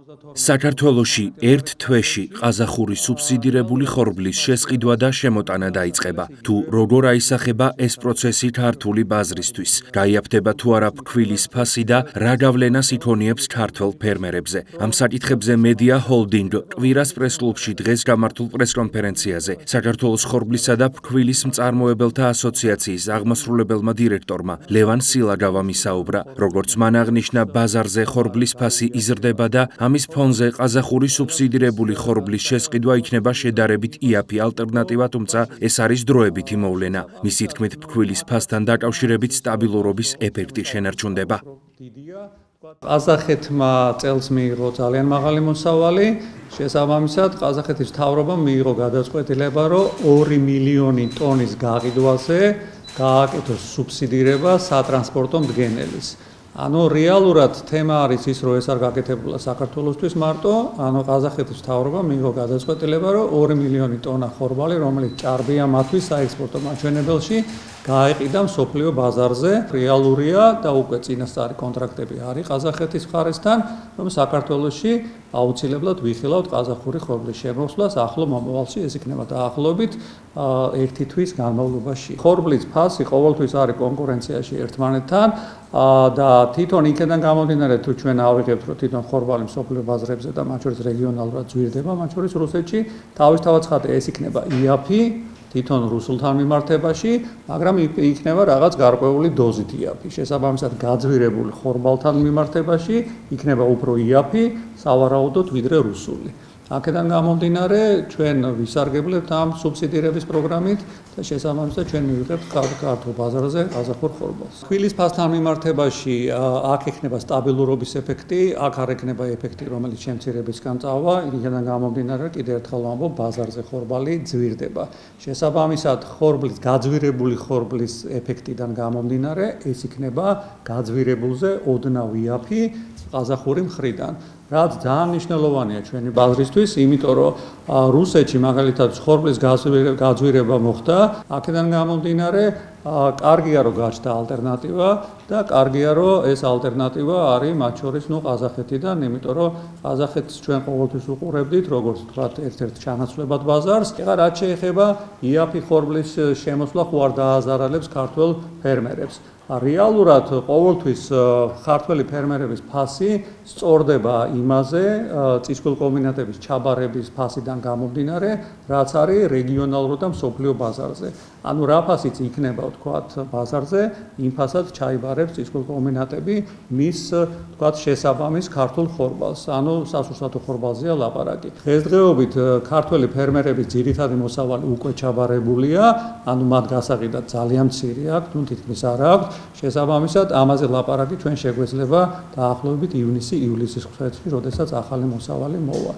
საქართველოში ერთ თვეში ყაზახური სუბსიდირებული ხორბლის შესყიდვა და შემოტანა დაიწყება. თუ როგორ აისახება ეს პროცესი ქართული ბაზრისთვის, გაიაფთება თუ არა ფქვილის ფასი და რა გავლენას იქონიებს ქართველ ფერმერებზე. ამ საკითხებზე მედია ჰოლდინგ კვირას პრესკლუბში დღეს გამართულ პრესკონფერენციაზე საქართველოს ხორბლისა და ფქვილის მწარმოებელთა ასოციაციის აღმასრულებელმა დირექტორმა ლევან სილაგავამ ისაუბრა. როგორც მან აღნიშნა, ბაზარზე ხორბლის ფასი იზრდება და ამის ფონზე ყაზახური სუბსიდირებული ხორბლის შესყიდვა იქნება შედარებით იაფი ალტერნატივა, თუმცა ეს არის დროებითი მოვლენა. მისი თქმით, ფქვილის ფასთან დაკავშირებით სტაბილურობის ეფექტი შენარჩუნდება. ყაზახეთმა წელს მიიღო ძალიან მაღალი მოსავალი, შესაბამისად ყაზახეთის მთავრობამ მიიღო გადაწყვეტილება, რომ 2 მილიონი ტონის გაყიდვაზე გააკეთოს სუბსიდირება სატრანსპორტო მდგენელის. ანუ რეალურად თემა არის ის, რომ ეს არ გაკეთებულა საქართველოსთვის მარტო, ანუ ყაზახეთის მთავრობამ მიიღო გადაწყვეტილება, რომ 2 მილიონი ტონა ხორბალი, რომელიც ჭარბია მათთვის საექსპორტო მაჩვენებელში, გაეყიდა მსოფლიო ბაზარზე. რეალურია და უკვე წინასწარი კონტრაქტები არის ყაზახეთის მხარესთან, რომ საქართველოში აუცილებლად ვიხილავთ ყაზახური ხორბლის შემოსვლას ახლო მომავალში, ეს იქნება დაახლოებით 1 თვის განმავლობაში. ხორბლის ფასი ყოველთვის არის კონკურენციაში ერთმანეთთან და თვითონ იქიდან გამომდინარე, თუ ჩვენ ავიღებთ, რომ თვითონ ხორბალი მსოფლიო ბაზრებზე და მათ შორის რეგიონალურად ძვირდება, მათ შორის რუსეთში, თავისთავად ხატე ეს იქნება იაფი თვითონ რუსულთან მიმართებაში, მაგრამ იქნება რაღაც გარკვეული დოზით იაფი. შესაბამისად, გაძვირებული ხორბალთან მიმართებაში იქნება უფრო იაფი, სავარაუდოდ, ვიდრე რუსული. აქედან გამომდინარე, ჩვენ ვისარგებლებთ ამ სუბსიდირების პროგრამით და შესაბამისად ჩვენ მივიღებთ ქართულ ბაზარზე ყაზახურ ხორბალს. ფქვილის ფასთან მიმართებაში აქ ექნება სტაბილურობის ეფექტი, აქ არ ექნება ეფექტი, რომელიც შემცირებისგან წავა, იქიდან გამომდინარე, კიდევ ერთხელ ვამბობ, ბაზარზე ხორბალი ძვირდება. შესაბამისად, გაძვირებული ხორბლის ეფექტიდან გამომდინარე, ეს იქნება გაძვირებულზე ოდნავ იაფი ყაზახური მხრიდან. რაც ძალიან მნიშვნელოვანია ჩვენი ბაზრისთვის, იმიტომ რომ რუსეთში მაგალითად ხორბლის გაძვირება მოხდა, აქედან გამომდინარე, კარგია რომ გაჩნდა ალტერნატივა და კარგია რომ ეს ალტერნატივა არის მათ შორის ყაზახეთიდან, იმიტომ რომ ყაზახეთს ჩვენ ყოველთვის უყურებდით, როგორც ვთქვათ, ერთ-ერთ ჩანაცვლებად ბაზარს. ეხლა რაც შეეხება იაფი ხორბლის შემოსვლა ხო არ დააზარალებს ქართველ ფერმერებს. რეალურად ყოველთვის ქართველი ფერმერების ფასი სწორდება იმაზე წისქვილ კომბინატების ჩაბარების ფასიდან გამომდინარე, რაც არის რეგიონალურ და მსოფლიო ბაზარზე. ანუ რა ფასიც იქნება, ვთქვათ, ბაზარზე, იმ ფასად ჩაიბარებს წისქვილ კომბინატები მის, ვთქვათ, შესაბამის ქართულ ხორბალს. ანუ სასურსათო ხორბალზეა ლაპარაკი. დღესდღეობით ქართველი ფერმერების ძირითადი მოსავალი უკვე ჩაბარებულია, ანუ მათ გასაყიდად ძალიან მცირე აქვს, თუ თითქმის არ აქვს. შესაბამისად, ამაზე ლაპარაკი ჩვენ შეგვეძლება დაახლოებით ივნისი-ივლისის ხუთში, როდესაც ახალი მოსავალი მოვა.